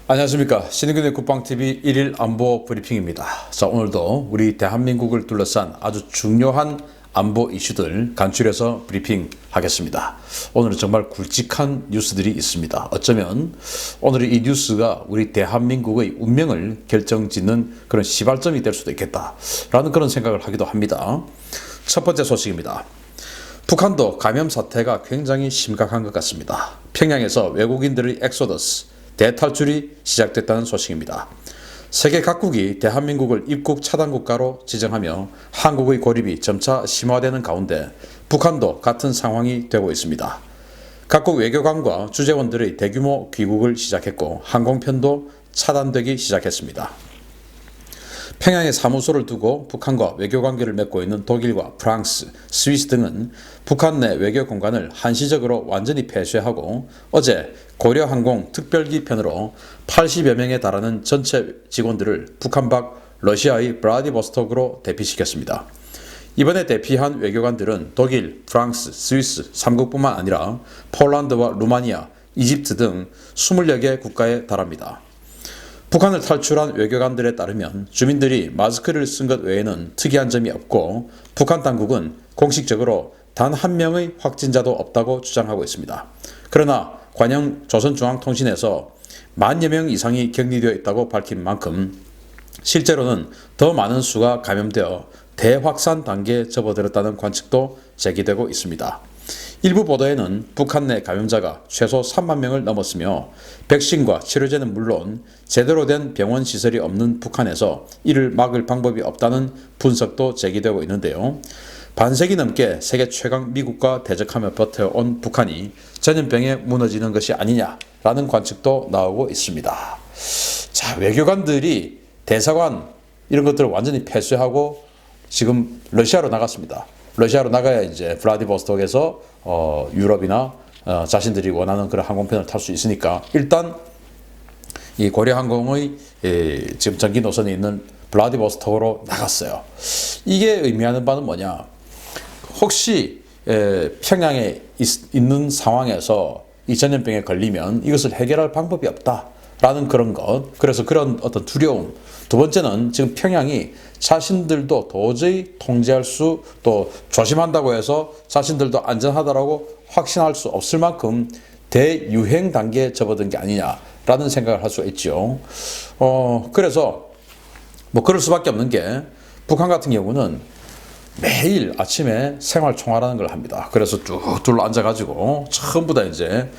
안녕하십니까. 신의균의 국방TV 1일 안보 브리핑입니다. 자, 오늘도 우리 대한민국을 둘러싼 아주 중요한 안보 이슈들 간추려서 브리핑 하겠습니다. 오늘은 정말 굵직한 뉴스들이 있습니다. 어쩌면 오늘의 이 뉴스가 우리 대한민국의 운명을 결정짓는 그런 시발점이 될 수도 있겠다라는 그런 생각을 하기도 합니다. 첫 번째 소식입니다. 북한도 감염 사태가 굉장히 심각한 것 같습니다. 평양에서 외국인들의 엑소더스, 대탈출이 시작됐다는 소식입니다. 세계 각국이 대한민국을 입국 차단 국가로 지정하며 한국의 고립이 점차 심화되는 가운데 북한도 같은 상황이 되고 있습니다. 각국 외교관과 주재원들의 대규모 귀국을 시작했고 항공편도 차단되기 시작했습니다. 평양에 사무소를 두고 북한과 외교관계를 맺고 있는 독일과 프랑스, 스위스 등은 북한 내 외교 공간을 한시적으로 완전히 폐쇄하고 어제 고려항공 특별기 편으로 80여 명에 달하는 전체 직원들을 북한 밖 러시아의 블라디보스톡으로 대피시켰습니다. 이번에 대피한 외교관들은 독일, 프랑스, 스위스 3국뿐만 아니라 폴란드와 루마니아, 이집트 등 20여 개 국가에 달합니다. 북한을 탈출한 외교관들에 따르면 주민들이 마스크를 쓴 것 외에는 특이한 점이 없고 북한 당국은 공식적으로 단 한 명의 확진자도 없다고 주장하고 있습니다. 그러나 관영 조선중앙통신에서 10,000여 명 이상이 격리되어 있다고 밝힌 만큼 실제로는 더 많은 수가 감염되어 대확산 단계에 접어들었다는 관측도 제기되고 있습니다. 일부 보도에는 북한 내 감염자가 최소 3만 명을 넘었으며 백신과 치료제는 물론 제대로 된 병원 시설이 없는 북한에서 이를 막을 방법이 없다는 분석도 제기되고 있는데요. 반세기 넘게 세계 최강 미국과 대적하며 버텨온 북한이 전염병에 무너지는 것이 아니냐라는 관측도 나오고 있습니다. 자, 외교관들이 대사관 이런 것들을 완전히 폐쇄하고 지금 러시아로 나갔습니다. 러시아로 나가야 이제 블라디보스톡에서 유럽이나 자신들이 원하는 그런 항공편을 탈 수 있으니까 일단 이 고려항공의 지금 전기 노선이 있는 블라디보스톡으로 나갔어요. 이게 의미하는 바는 뭐냐? 혹시 평양에 있는 상황에서 이 전염병에 걸리면 이것을 해결할 방법이 없다라는 그런 것. 그래서 그런 어떤 두려움. 두 번째는 지금 평양이 자신들도 도저히 통제할 수 또 조심한다고 해서 자신들도 안전하다라고 확신할 수 없을 만큼 대유행 단계에 접어든 게 아니냐라는 생각을 할 수가 있죠. 그래서 뭐 그럴 수밖에 없는 게 북한 같은 경우는 매일 아침에 생활 총화라는 걸 합니다. 그래서 쭉 둘러 앉아가지고 전부 다 이제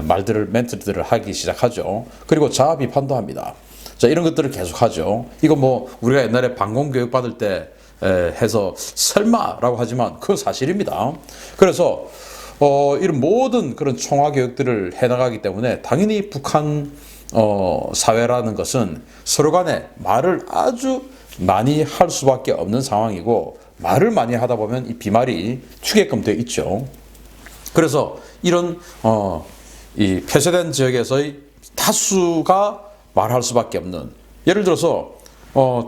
멘트들을 하기 시작하죠. 그리고 자아 비판도 합니다. 자, 이런 것들을 계속 하죠. 이거 뭐 우리가 옛날에 방공교육 받을 때 해서 설마라고 하지만 그건 사실입니다. 그래서 이런 모든 그런 총화 교육들을 해나가기 때문에 당연히 북한 사회라는 것은 서로 간에 말을 아주 많이 할 수밖에 없는 상황이고 말을 많이 하다 보면 이 비말이 튀게끔 되어 있죠. 그래서 이런 이 폐쇄된 지역에서의 다수가 말할 수밖에 없는, 예를 들어서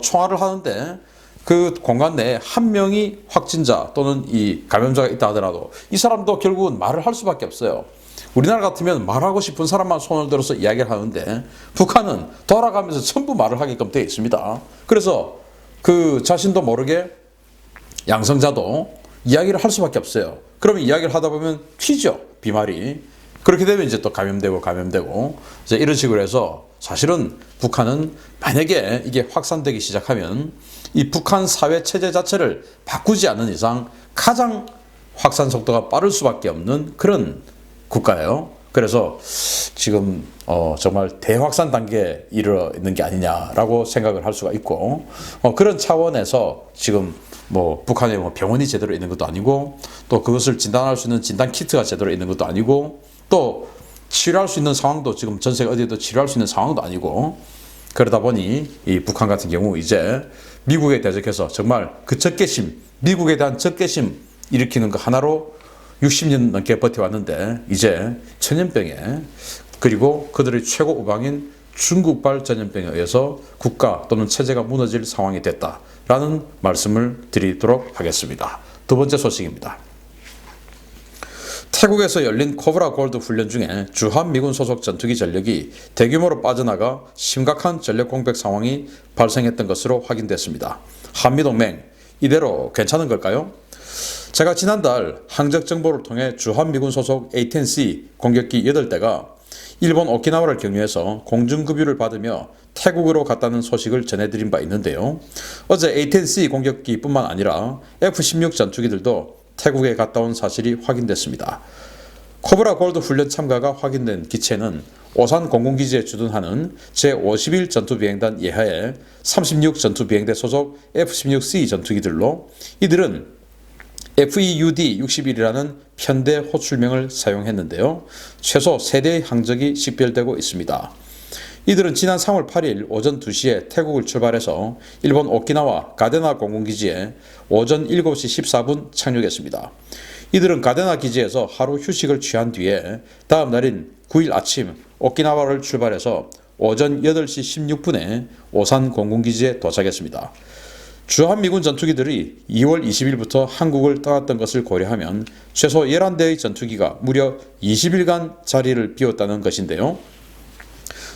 총화를 하는데 그 공간 내에 한 명이 확진자 또는 이 감염자가 있다 하더라도 이 사람도 결국은 말을 할 수밖에 없어요. 우리나라 같으면 말하고 싶은 사람만 손을 들어서 이야기를 하는데 북한은 돌아가면서 전부 말을 하게끔 되어 있습니다. 그래서 그 자신도 모르게 양성자도 이야기를 할 수밖에 없어요. 그러면 이야기를 하다 보면 튀죠, 비말이. 그렇게 되면 이제 또 감염되고 이제 이런 식으로 해서 사실은 북한은 만약에 이게 확산되기 시작하면 이 북한 사회 체제 자체를 바꾸지 않는 이상 가장 확산 속도가 빠를 수밖에 없는 그런 국가예요. 그래서 지금 정말 대확산 단계에 이르러 있는 게 아니냐라고 생각을 할 수가 있고 그런 차원에서 지금 뭐 북한에 뭐 병원이 제대로 있는 것도 아니고 또 그것을 진단할 수 있는 진단 키트가 제대로 있는 것도 아니고 또 치료할 수 있는 상황도 지금 전 세계 어디에도 치료할 수 있는 상황도 아니고 그러다 보니 이 북한 같은 경우 이제 미국에 대적해서 정말 그 적개심, 미국에 대한 적개심 일으키는 거 하나로 60년 넘게 버텨왔는데 이제 전염병에 그리고 그들의 최고 우방인 중국발 전염병에 의해서 국가 또는 체제가 무너질 상황이 됐다라는 말씀을 드리도록 하겠습니다. 두 번째 소식입니다. 태국에서 열린 코브라 골드 훈련 중에 주한미군 소속 전투기 전력이 대규모로 빠져나가 심각한 전력 공백 상황이 발생했던 것으로 확인됐습니다. 한미동맹, 이대로 괜찮은 걸까요? 제가 지난달 항적 정보를 통해 주한미군 소속 A-10C 공격기 8대가 일본 오키나와를 경유해서 공중급유를 받으며 태국으로 갔다는 소식을 전해드린 바 있는데요. 어제 A-10C 공격기뿐만 아니라 F-16 전투기들도 태국에 갔다 온 사실이 확인됐습니다. 코브라 골드 훈련 참가가 확인된 기체는 오산 공군기지에 주둔하는 제51 전투비행단 예하의 36 전투비행대 소속 F-16C 전투기들로 이들은 FEUD-61이라는 편대 호출명을 사용했는데요. 최소 3대의 항적이 식별되고 있습니다. 이들은 지난 3월 8일 오전 2시에 태국을 출발해서 일본 오키나와 가데나 공군기지에 오전 7시 14분 착륙했습니다. 이들은 가데나 기지에서 하루 휴식을 취한 뒤에 다음 날인 9일 아침 오키나와를 출발해서 오전 8시 16분에 오산 공군기지에 도착했습니다. 주한미군 전투기들이 2월 20일부터 한국을 떠났던 것을 고려하면 최소 11대의 전투기가 무려 20일간 자리를 비웠다는 것인데요.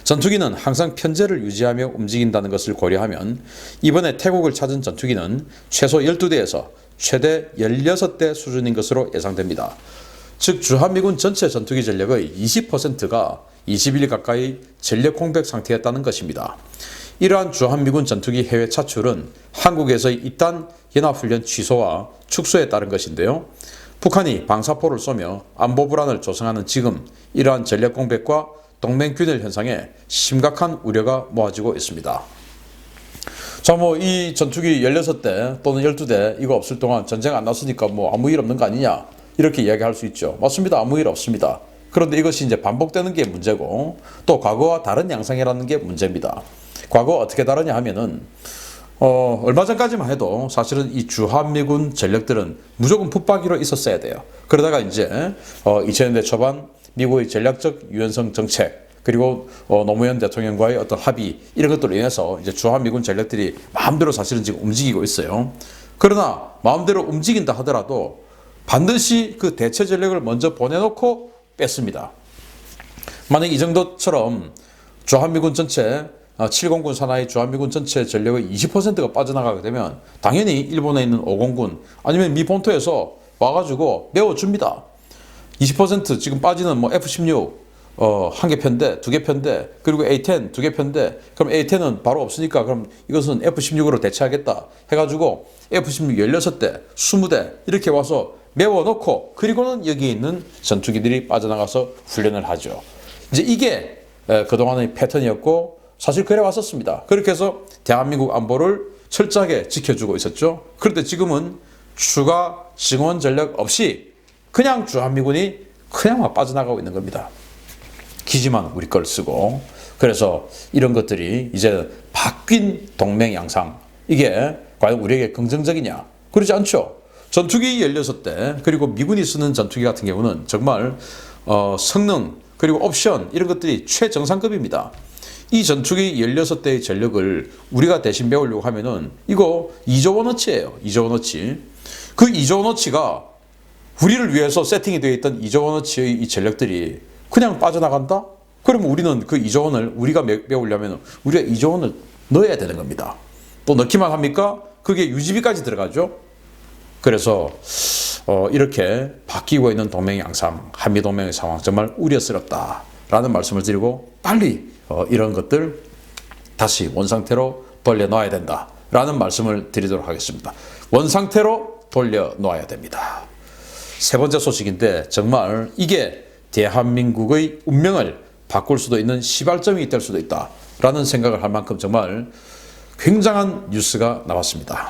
전투기는 항상 편제를 유지하며 움직인다는 것을 고려하면 이번에 태국을 찾은 전투기는 최소 12대에서 최대 16대 수준인 것으로 예상됩니다. 즉 주한미군 전체 전투기 전력의 20%가 20일 가까이 전력 공백 상태였다는 것입니다. 이러한 주한미군 전투기 해외 차출은 한국에서의 잇단 연합훈련 취소와 축소에 따른 것인데요. 북한이 방사포를 쏘며 안보 불안을 조성하는 지금 이러한 전력 공백과 동맹균열 현상에 심각한 우려가 모아지고 있습니다. 자, 이 전투기 16대 또는 12대 이거 없을 동안 전쟁 안 났으니까 아무 일 없는 거 아니냐 이렇게 이야기할 수 있죠. 맞습니다. 아무 일 없습니다. 그런데 이것이 이제 반복되는 게 문제고 또 과거와 다른 양상이라는 게 문제입니다. 과거 어떻게 다르냐 하면은 얼마 전까지만 해도 사실은 이 주한미군 전력들은 무조건 붙박이로 있었어야 돼요. 그러다가 이제 2000년대 초반 미국의 전략적 유연성 정책 그리고 노무현 대통령과의 어떤 합의 이런 것들로 인해서 이제 주한미군 전력들이 마음대로 사실은 지금 움직이고 있어요. 그러나 마음대로 움직인다 하더라도 반드시 그 대체 전력을 먼저 보내놓고 뺐습니다. 만약 이 정도처럼 주한미군 전체 7공군 산하의 주한미군 전체 전력의 20%가 빠져나가게 되면 당연히 일본에 있는 5공군 아니면 미 본토에서 와가지고 메워줍니다. 20% 지금 빠지는 F-16 1개 편대, 2개 편대, 그리고 A-10 2개 편대. 그럼 A-10은 바로 없으니까 그럼 이것은 F-16으로 대체하겠다 해가지고 F-16 16대, 20대 이렇게 와서 메워놓고 그리고는 여기 있는 전투기들이 빠져나가서 훈련을 하죠. 이제 이게 그동안의 패턴이었고 사실 그래 왔었습니다. 그렇게 해서 대한민국 안보를 철저하게 지켜주고 있었죠. 그런데 지금은 추가 증원 전력 없이 그냥 주한미군이 그냥 빠져나가고 있는 겁니다. 기지만 우리 걸 쓰고. 그래서 이런 것들이 이제 바뀐 동맹 양상 이게 과연 우리에게 긍정적이냐? 그렇지 않죠. 전투기 16대 그리고 미군이 쓰는 전투기 같은 경우는 정말 성능 그리고 옵션 이런 것들이 최정상급입니다. 이 전투기 16대의 전력을 우리가 대신 배우려고 하면은 이거 2조 원어치예요. 2조 원어치. 그 2조 원어치가 우리를 위해서 세팅이 되어 있던 2조 원어치의 이 전력들이 그냥 빠져나간다? 그러면 우리는 그 2조 원을 우리가 배우려면 우리가 2조 원을 넣어야 되는 겁니다. 또 넣기만 합니까? 그게 유지비까지 들어가죠. 그래서 이렇게 바뀌고 있는 동맹 양상, 한미동맹의 상황 정말 우려스럽다라는 말씀을 드리고 빨리 이런 것들 다시 원상태로 돌려놓아야 된다라는 말씀을 드리도록 하겠습니다. 원상태로 돌려놓아야 됩니다. 세 번째 소식인데 정말 이게 대한민국의 운명을 바꿀 수도 있는 시발점이 될 수도 있다라는 생각을 할 만큼 정말 굉장한 뉴스가 나왔습니다.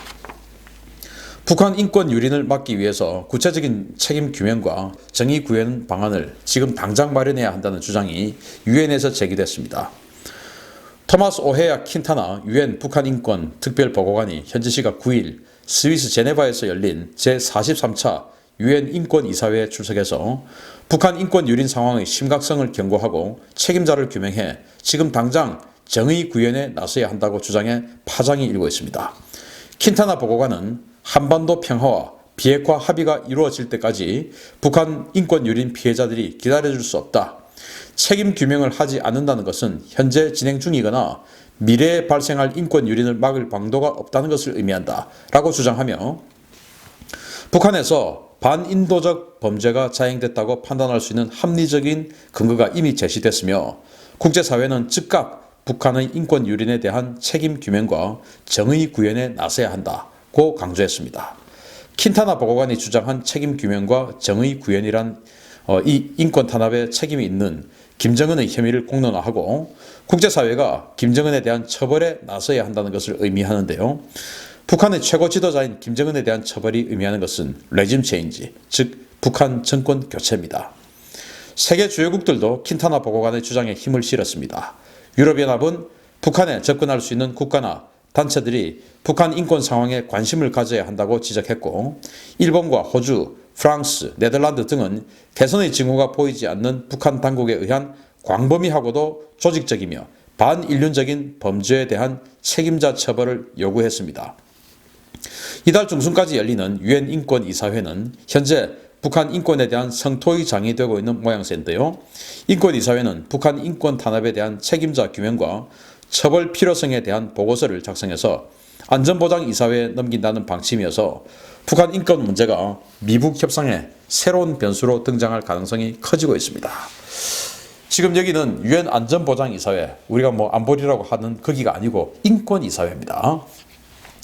북한 인권 유린을 막기 위해서 구체적인 책임 규명과 정의 구현 방안을 지금 당장 마련해야 한다는 주장이 유엔에서 제기됐습니다. 토마스 오헤야 킨타나 유엔 북한 인권 특별보고관이 현지 시각 9일 스위스 제네바에서 열린 제43차 유엔 인권이사회에 출석해서 북한 인권 유린 상황의 심각성을 경고하고 책임자를 규명해 지금 당장 정의 구현에 나서야 한다고 주장해 파장이 일고 있습니다. 킨타나 보고관은 한반도 평화와 비핵화 합의가 이루어질 때까지 북한 인권 유린 피해자들이 기다려줄 수 없다. 책임 규명을 하지 않는다는 것은 현재 진행 중이거나 미래에 발생할 인권 유린을 막을 방도가 없다는 것을 의미한다. 라고 주장하며 북한에서 반인도적 범죄가 자행됐다고 판단할 수 있는 합리적인 근거가 이미 제시됐으며 국제사회는 즉각 북한의 인권 유린에 대한 책임 규명과 정의 구현에 나서야 한다고 강조했습니다. 킨타나 보고관이 주장한 책임 규명과 정의 구현이란 이 인권 탄압에 책임이 있는 김정은의 혐의를 공론화하고 국제사회가 김정은에 대한 처벌에 나서야 한다는 것을 의미하는데요. 북한의 최고 지도자인 김정은에 대한 처벌이 의미하는 것은 레짐 체인지, 즉 북한 정권 교체입니다. 세계 주요국들도 킨타나 보고관의 주장에 힘을 실었습니다. 유럽연합은 북한에 접근할 수 있는 국가나 단체들이 북한 인권 상황에 관심을 가져야 한다고 지적했고 일본과 호주, 프랑스, 네덜란드 등은 개선의 징후가 보이지 않는 북한 당국에 의한 광범위하고도 조직적이며 반인륜적인 범죄에 대한 책임자 처벌을 요구했습니다. 이달 중순까지 열리는 유엔 인권이사회는 현재 북한 인권에 대한 성토의 장이 되고 있는 모양새인데요. 인권이사회는 북한 인권 탄압에 대한 책임자 규명과 처벌 필요성에 대한 보고서를 작성해서 안전보장이사회에 넘긴다는 방침이어서 북한 인권 문제가 미북 협상의 새로운 변수로 등장할 가능성이 커지고 있습니다. 지금 여기는 유엔 안전보장이사회, 우리가 안보리라고 하는 거기가 아니고 인권이사회입니다.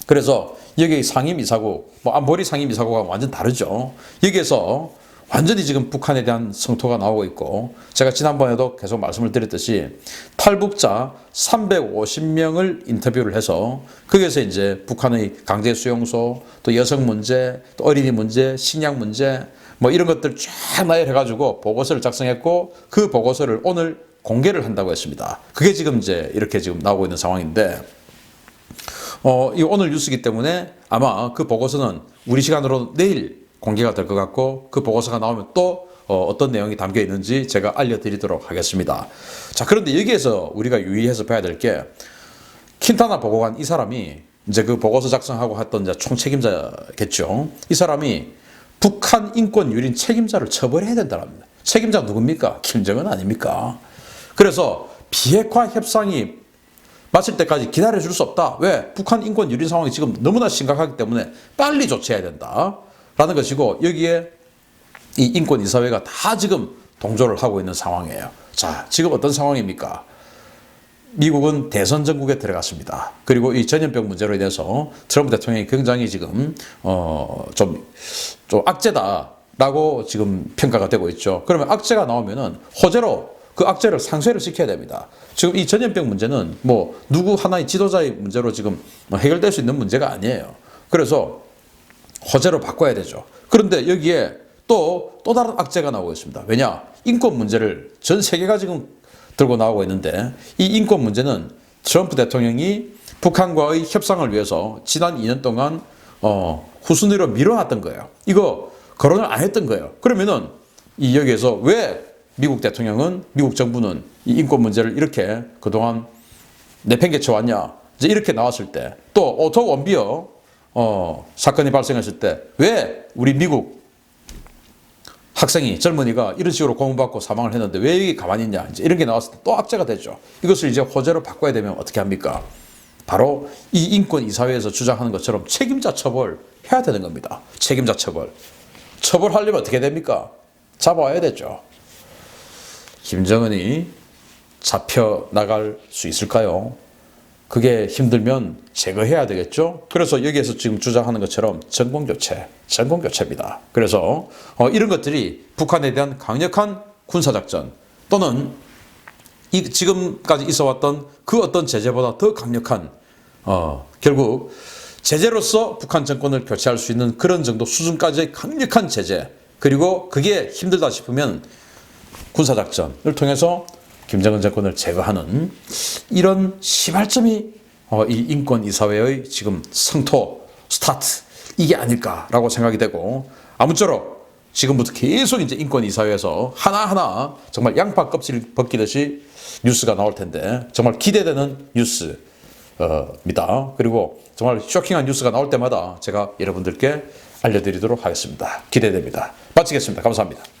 그래서 여기 상임이사국, 안보리 상임이사국과 완전 다르죠. 여기에서 완전히 지금 북한에 대한 성토가 나오고 있고 제가 지난번에도 계속 말씀을 드렸듯이 탈북자 350명을 인터뷰를 해서 거기에서 이제 북한의 강제 수용소, 또 여성 문제, 또 어린이 문제, 식량 문제 이런 것들 쫙 나열해가지고 보고서를 작성했고 그 보고서를 오늘 공개를 한다고 했습니다. 그게 지금 이제 이렇게 지금 나오고 있는 상황인데 이 오늘 뉴스이기 때문에 아마 그 보고서는 우리 시간으로 내일 공개가 될 것 같고 그 보고서가 나오면 또 어떤 내용이 담겨 있는지 제가 알려드리도록 하겠습니다. 자, 그런데 여기에서 우리가 유의해서 봐야 될 게 킨타나 보고관 이 사람이 이제 그 보고서 작성하고 했던 이제 총책임자겠죠. 이 사람이 북한 인권 유린 책임자를 처벌해야 된다랍니다. 책임자 누굽니까? 김정은 아닙니까? 그래서 비핵화 협상이 마칠 때까지 기다려줄 수 없다. 왜? 북한 인권 유린 상황이 지금 너무나 심각하기 때문에 빨리 조치해야 된다. 라는 것이고 여기에 이 인권이사회가 다 지금 동조를 하고 있는 상황이에요. 자, 지금 어떤 상황입니까? 미국은 대선 전국에 들어갔습니다. 그리고 이 전염병 문제로 인해서 트럼프 대통령이 굉장히 지금 좀 악재다라고 지금 평가가 되고 있죠. 그러면 악재가 나오면은 호재로 그 악재를 상쇄를 시켜야 됩니다. 지금 이 전염병 문제는 누구 하나의 지도자의 문제로 지금 해결될 수 있는 문제가 아니에요. 그래서 호재로 바꿔야 되죠. 그런데 여기에 또 다른 악재가 나오고 있습니다. 왜냐? 인권 문제를 전 세계가 지금 들고 나오고 있는데 이 인권 문제는 트럼프 대통령이 북한과의 협상을 위해서 지난 2년 동안 후순위로 밀어놨던 거예요. 이거 거론을 안 했던 거예요. 그러면은 여기에서 왜 미국 대통령은, 미국 정부는 이 인권 문제를 이렇게 그동안 내팽개쳐 왔냐? 이제 이렇게 나왔을 때 또 오토 원비어 사건이 발생했을 때 왜 우리 미국 학생이 젊은이가 이런 식으로 고문받고 사망을 했는데 왜 여기 가만히 있냐 이제 이런 게 나왔을 때 또 악재가 되죠. 이것을 이제 호재로 바꿔야 되면 어떻게 합니까? 바로 이 인권이사회에서 주장하는 것처럼 책임자 처벌 해야 되는 겁니다. 책임자 처벌. 처벌하려면 어떻게 됩니까? 잡아와야 되죠. 김정은이 잡혀나갈 수 있을까요? 그게 힘들면 제거해야 되겠죠. 그래서 여기에서 지금 주장하는 것처럼 전공교체입니다. 그래서 이런 것들이 북한에 대한 강력한 군사작전 또는 지금까지 있어왔던 그 어떤 제재보다 더 강력한 결국 제재로서 북한 정권을 교체할 수 있는 그런 정도 수준까지의 강력한 제재 그리고 그게 힘들다 싶으면 군사작전을 통해서 김정은 정권을 제거하는 이런 시발점이 이 인권이사회의 지금 성토, 스타트 이게 아닐까라고 생각이 되고 아무쪼록 지금부터 계속 이제 인권이사회에서 하나하나 정말 양파 껍질 벗기듯이 뉴스가 나올 텐데 정말 기대되는 뉴스입니다. 그리고 정말 쇼킹한 뉴스가 나올 때마다 제가 여러분들께 알려드리도록 하겠습니다. 기대됩니다. 마치겠습니다. 감사합니다.